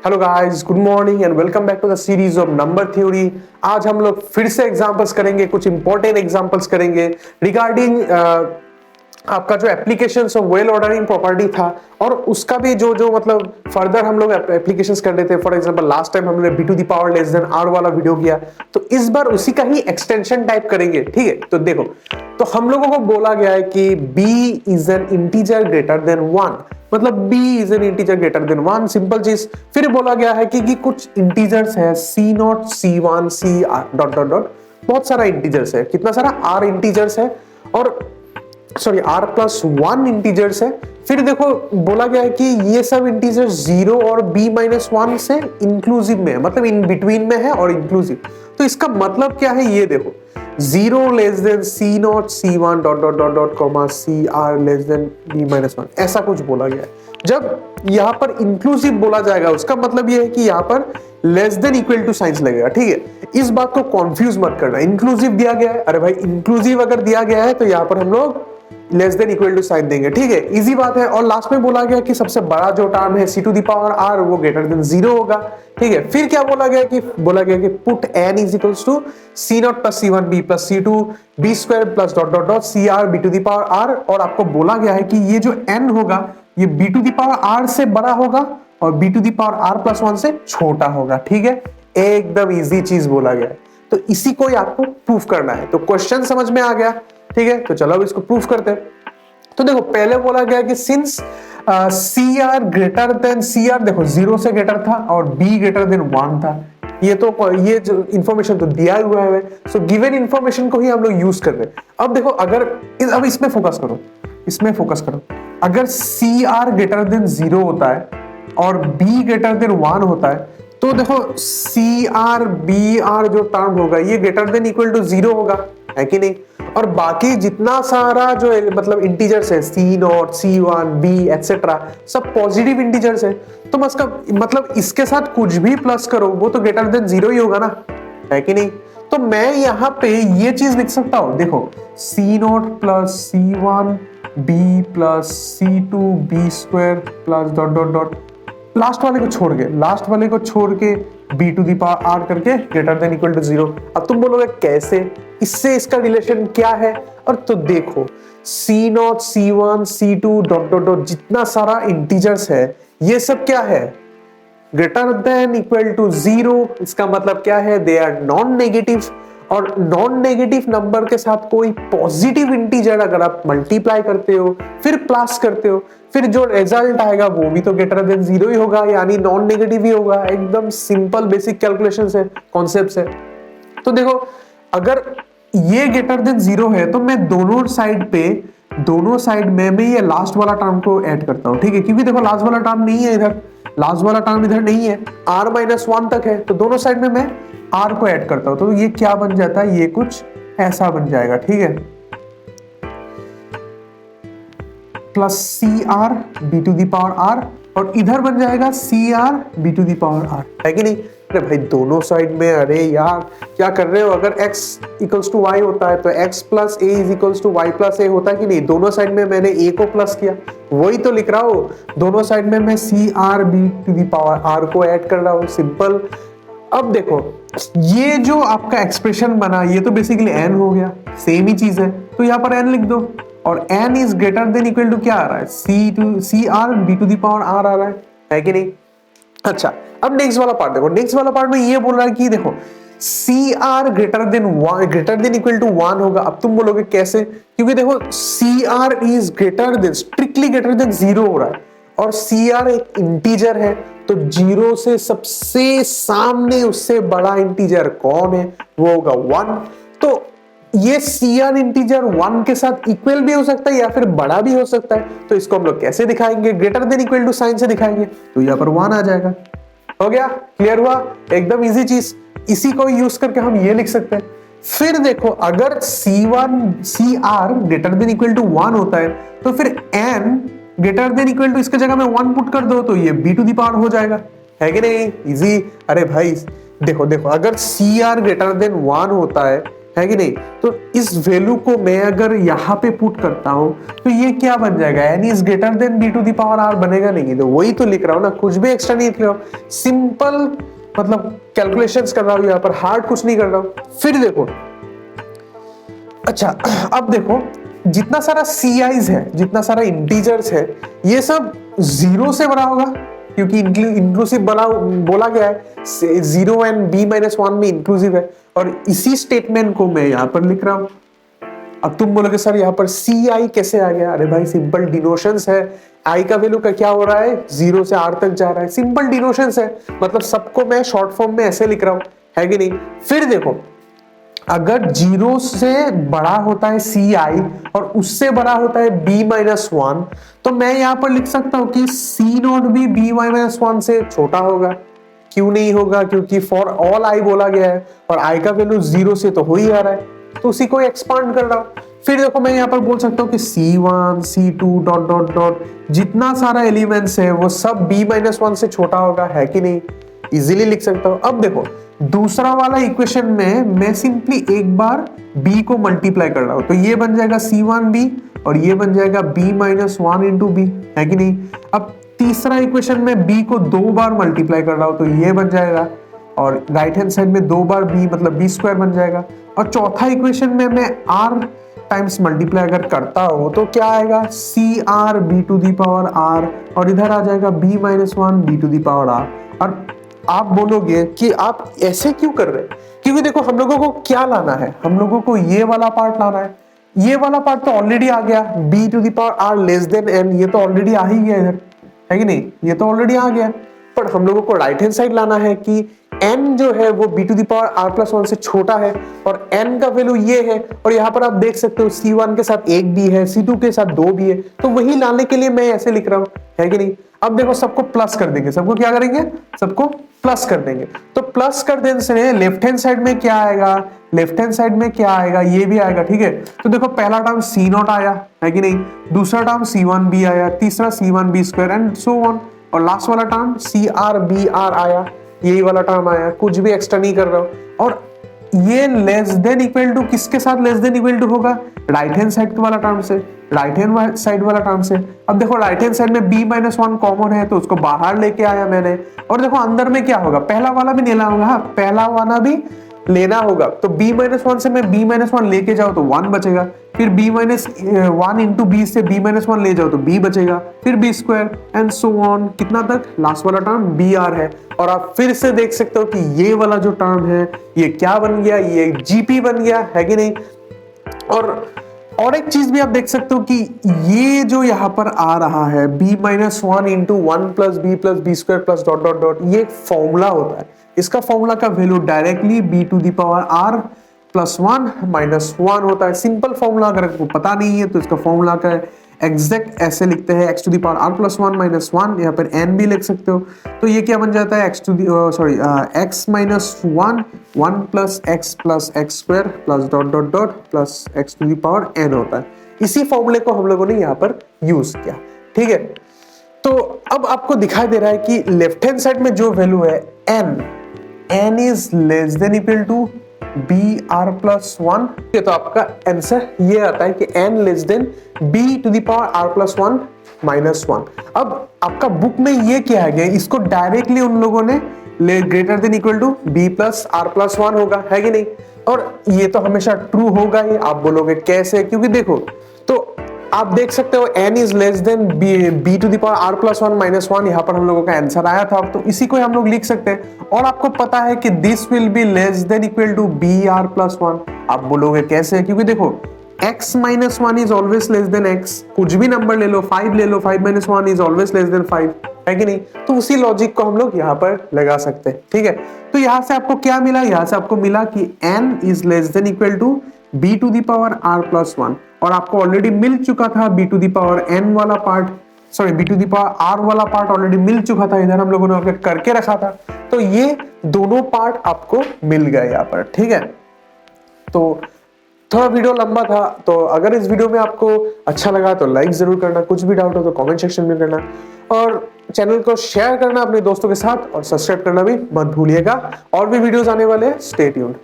Hello guys, good morning and welcome back to the series of number theory. आज हम लोग फिर से एग्जांपल्स करेंगे, कुछ इंपॉर्टेंट एग्जांपल्स करेंगे रिगार्डिंग आपका जो applications of well ordering property था और उसका भी जो जो मतलब फर्दर हम लोग एप्लीकेशंस कर रहे थे। फॉर एग्जांपल लास्ट टाइम हमने b to the power less than r वाला वीडियो किया, तो इस बार उसी का ही एक्सटेंशन टाइप करेंगे। ठीक है, तो देखो, तो हम लोगों को बोला गया है कि b is an integer greater than 1, मतलब b is an integer greater than 1, simple चीज। फिर बोला गया है कि कुछ इंटीजर्स है c0 c1 c dot dot dot, बहुत सारा इंटीजर्स है, कितना सारा r इंटीजर्स है और सॉरी r+1 इंटीजर्स है। फिर देखो बोला गया है कि ये सब इंटीजर्स 0 और b-1 से इंक्लूसिव में है, मतलब इन बिटवीन में है और इंक्लूसिव। तो इसका मतलब क्या है ये देखो, 0 less than c0 c1 dot dot dot dot comma cr less than b-1, ऐसा कुछ बोला गया है। जब यहां पर इंक्लूसिव बोला जाएगा उसका मतलब ये है कि यहां पर लेस देन इक्वल टू साइंस लगेगा। ठीक है, इस बात को कंफ्यूज मत करना। इंक्लूसिव दिया गया है, अरे भाई इंक्लूसिव अगर दिया गया है तो यहां पर हम लोग less than equal to sign देंगे। ठीक है, इजी बात है। और लास्ट में बोला गया कि सबसे बड़ा जो टर्म है c to the power r वो ग्रेटर देन 0 होगा। ठीक है, फिर क्या बोला गया कि put n is equals to c0 plus c1 b plus c2 b square plus dot dot dot cr b to the power r। और आपको बोला गया है कि ये जो n होगा ये b to the power r से बड़ा होगा और b to the power r plus 1 से छोटा होगा। ठीक है, एकदम इजी चीज बोला गया है, तो इसी को ही आपको प्रूफ करना है। तो क्वेश्चन समझ में आ गया। ठीक है, तो चलो अब इसको प्रूफ करते हैं। तो देखो पहले बोला गया कि since CR greater then CR, देखो 0 से ग्रेटर था और B ग्रेटर देन 1 था। ये जो इंफॉर्मेशन तो दिया हुआ है, सो गिवन इंफॉर्मेशन को ही हम लोग यूज कर रहे हैं। अब देखो अब इसमें फोकस करो, अगर CR ग्रेटर देन 0 होता है और B ग्रेटर देन 1 होता है, तो देखो CR BR जो टर्म होगा ये ग्रेटर देन इक्वल टू 0 होगा, है कि नहीं। और बाकी जितना सारा जो मतलब इंटीजर्स है c0 c1 b एटसेट्रा सब पॉजिटिव इंटीजर्स है, तो मतलब इसके साथ कुछ भी प्लस करो वो तो ग्रेटर देन 0 ही होगा ना, है कि नहीं। तो मैं यहाँ पे ये चीज लिख सकता हूँ, देखो c0 plus c1 b plus c2 b square plus dot dot dot, last वाले को छोड़ के b to the power r करके ग्रेटर देन इक्वल टू 0। अब तुम बोलोगे कैसे, इससे इसका रिलेशन क्या है। और तो देखो c0 c1 c2 dot dot dot जितना सारा इंटीजर्स है ये सब क्या है, ग्रेटर देन इक्वल टू 0। इसका मतलब क्या है, दे आर नॉन नेगेटिव। और नॉन नेगेटिव नंबर के साथ कोई पॉजिटिव इंटीजर अगर आप मल्टीप्लाई करते हो फिर प्लस करते हो, फिर जो रिजल्ट आएगा वो भी तो ग्रेटर देन 0 ही होगा, यानी नॉन नेगेटिव ही होगा। एकदम सिंपल बेसिक कैलकुलेशंस है, कॉन्सेप्ट्स है। तो देखो अगर ये ग्रेटर देन 0 है तो मैं दोनों साइड में मैं ये लास्ट वाला टर्म को ऐड करता हूं। ठीक है, क्योंकि देखो लास्ट वाला टर्म नहीं है इधर, नहीं है, r-1 तक है, तो दोनों साइड में मैं r को ऐड करता हूं। तो ये क्या बन जाता है, ये कुछ ऐसा बन जाएगा। ठीक है, plus CR b to the power r और इधर बन जाएगा CR b to the power r, है कि नहीं। अरे भाई दोनों साइड में, अरे यार क्या कर रहे हो, अगर x इक्वल्स टू y होता है तो x plus a is equals to y plus a होता है कि नहीं। दोनों साइड में मैंने a को प्लस किया, वही तो लिख रहा हूँ। दोनों साइड में मैं CR b to the power r को ऐड कर रहा हूँ, सिंपल। अब देखो ये जो आपका एक्सप्रेशन बना ये तो बेसिकली n हो गया, सेम ही चीज है, तो यहाँ पर n लिख दो। और n is greater than equal to क्या आ रहा है, CR b to the power r आ रहा है कि नहीं। अच्छा, अब नेक्स्ट वाला पार्ट देखो, नेक्स्ट वाला पार्ट में ये बोल रहा है कि देखो CR greater than equal to 1 होगा। अब तुम बोलोगे कैसे, क्योंकि देखो CR is greater than, strictly greater than 0 हो रहा है और CR एक इंटीजर है, तो 0 से सबसे सामने उससे बड़ा इंटीजर कौन है, वो होगा 1। तो ये CR इंटीजर 1 के साथ इक्वल भी हो सकता है या फिर बड़ा भी हो सकता है। तो इसको हम लोग कैसे दिखाएंगे, greater than equal to sign से दिखाएंगे, तो यहाँ पर 1 आ जाएगा। हो गया, क्लियर हुआ, एकदम इजी चीज। इसी को यूज करके हम ये लिख सकते हैं। फिर देखो अगर CR greater than equal to 1 होता है तो फिर n greater than equal to इसके जगह में 1 पुट कर दो तो ये b टू दी पावर हो जाएगा, है कि नहीं, इजी। अरे भाई देखो अगर CR ग्रेटर देन 1 होता है है कि नहीं। तो इस वैल्यू को मैं अगर यहाँ पे पुट करता हूं तो ये क्या बन जाएगा, n is greater than b to the power r बनेगा नहीं। तो वही तो लिख रहा हूं ना, कुछ भी एक्स्ट्रा नहीं लिख रहा हूं, सिंपल मतलब कैलकुलेशंस कर रहा हूं यहाँ पर, हार्ड कुछ नहीं कर रहा हूं। फिर देखो, अच्छा अब देखो जितना सारा CIs है, जितना सारा इंटीजर्स है, ये सब 0 से बड़ा होगा क्योंकि इंक्लूसिव बोला गया है, 0 एंड b-1 में इंक्लूसिव है। और इसी स्टेटमेंट को मैं यहाँ पर लिख रहा हूं। अब तुम बोलोगे सर यहाँ पर CI कैसे आ गया? अरे भाई सिंपल डिनोशंस है, I का वैल्यू का क्या हो रहा है, 0 से R तक जा रहा है, सिंपल डिनोशंस है, मतलब सबको मैं शॉर्ट फॉर्म में ऐसे लिख रहा हूं, है कि नहीं। फिर देखो अगर 0 से बड़ा होता है CI और उससे बड़ा होता है b-1, तो मैं यहां पर लिख सकता हूं कि C0 भी b-1 से छोटा होगा। क्यों नहीं होगा? क्योंकि फॉर ऑल I बोला गया है और I का वैल्यू 0 से तो हो ही आ रहा है, तो उसी को एक्सपांड कर रहा हूं। फिर देखो मैं यहां पर बोल सकता हूं कि C1 C2 dot dot dot जितना सारा एलिमेंट्स है वो सब b-1 से छोटा होगा, है कि नहीं, इजीली लिख सकता हूं। अब देखो दूसरा वाला इक्वेशन में मैं सिंपली एक बार b को मल्टीप्लाई कर रहा हूं, तो ये बन जाएगा C1b और ये बन जाएगा b-1 इंटू b, है कि नहीं। अब तीसरा इक्वेशन में b को 2 बार मल्टीप्लाई कर रहा हूं, तो ये बन जाएगा, और राइट हैंड साइड में 2 बार b मतलब b² बन जाएगा। और चौथा इक्वेशन में मैं r टाइम्स मल्टीप्लाई अगर करता हूं तो क्या आएगा, CR b to the power r, और इधर आ जाएगा b-1 b to the power r। और आप बोलोगे कि आप ऐसे क्यों कर रहे हैं, क्योंकि देखो हम लोगों को क्या लाना है, हम लोगों को ये वाला पार्ट लाना है। ये वाला पार्ट तो ऑलरेडी आ गया, b to the power r less than n, ये तो ऑलरेडी आ ही गया इधर, है कि नहीं, ये तो ऑलरेडी आ गया। पर हम लोगों को राइट हैंड साइड लाना है कि n जो है वो b to the power r+1 से छोटा है और n का वैल्यू ये है, और यहाँ पर आप देख सकते हो C1 के साथ 1 b है, C2 के साथ 2 b है, तो वही लाने के लिए मैं ऐसे लिख रहा हूँ, है कि नहीं। अब देखो सबको प्लस कर देंगे, सबको क्या करेंगे, सबको प्लस कर देंगे। तो प्लस कर देने से लेफ्ट हैंड साइड में क्या आएगा, लेफ्ट हैंड साइड में क्या आएगा, ये भी आएगा, ठीक है। तो देखो पहला टर्म C0 आया, है कि नहीं, दूसरा टर्म C1b आया, तीसरा C1b² एंड सो ऑन, और लास्ट वाला टर्म CRBR आया, यही वाला टर्म आया, कुछ भी एक्स्ट्रा नहीं कर रहा हूं। और ये लेस देन इक्वल टू किसके साथ लेस देन इक्वल टू होगा, राइट हैंड साइड वाला टर्म से, राइट हैंड साइड वाला टर्म से। अब देखो राइट हैंड साइड में b-1 कॉमन है तो उसको बाहर लेके आया मैंने, और देखो अंदर में क्या होगा, पहला वाला भी लेना होगा, पहला वाला भी लेना होगा। तो b-1 से मैं b-1 लेके जाओ तो 1 बचेगा, फिर b-1 इंटू b से b-1 ले जाओ तो b बचेगा, फिर b² एंड सो ऑन, कितना तक, लास्ट वाला टर्म br है। और आप फिर से देख सकते हो कि ये वाला जो टर्म है ये क्या बन गया, ये gp बन गया, है कि नहीं। और एक चीज भी आप देख सकते हो कि ये जो यहाँ पर आ रहा है b-1 into 1 plus b plus b² plus dot dot dot, ये एक फॉर्मूला होता है। इसका फॉर्मूला का value directly b to the power r+1 होता है। सिंपल फॉर्मूला, अगर आपको पता नहीं है तो इसका फॉर्मूला का एग्जैक्ट ऐसे लिखते हैं, x to the power r+1 यहाँ पर n भी लिख सकते हो। तो ये क्या बन जाता है, x -1 1 plus x² plus dot dot dot plus x to the power n होता है। इसी फॉर्मूले को हम लोगों ने यहाँ पर यूज किया, ठीक है। तो अब आपको दिखाई दे रहा है कि लेफ्ट हैंड साइड में जो वैल्यू है n is less than equal to br+1, तो आपका आंसर ये आता है कि n less than b to the power r+1 - 1। अब आपका बुक में ये क्या है, इसको डायरेक्टली उन लोगों ने greater than equal to b plus r+1 होगा, है कि नहीं। और ये तो हमेशा ट्रू होगा ही। आप बोलोगे कैसे, क्योंकि देखो तो आप देख सकते हो n is less than b to the power r+1 - 1, यहाँ पर हम लोगों का आंसर आया था, तो इसी को हम लोग लिख सकते हैं। और आपको पता है कि this will be less than equal to br+1। आप बोलोगे कैसे, क्योंकि देखो x - 1 is always less than x, कुछ भी नंबर ले लो, 5 ले लो, 5 - 1 इज ऑलवेज लेस देन 5, है कि नहीं। तो उसी लॉजिक को हम लोग यहाँ पर लगा सकते हैं, ठीक है। तो यहाँ से आपको क्या मिला, यहाँ से आपको मिला कि n is less than equal to b to the power r+1, और आपको ऑलरेडी मिल चुका था b to the power n वाला part, sorry b to the power r वाला पार्ट ऑलरेडी मिल चुका था, इधर हम लोगों ने करके रखा था। तो ये दोनों पार्ट आपको मिल गए यहाँ पर, ठीक है। तो थोड़ा वीडियो लंबा था, तो अगर इस वीडियो में आपको अच्छा लगा तो लाइक जरूर करना, कुछ भी डाउट हो तो कमेंट सेक्शन में करना, और चैनल को शेयर करना अपने दोस्तों के साथ, और सब्सक्राइब करना भी मत भूलिएगा। और भी वीडियोस आने वाले हैं, स्टे ट्यून्ड।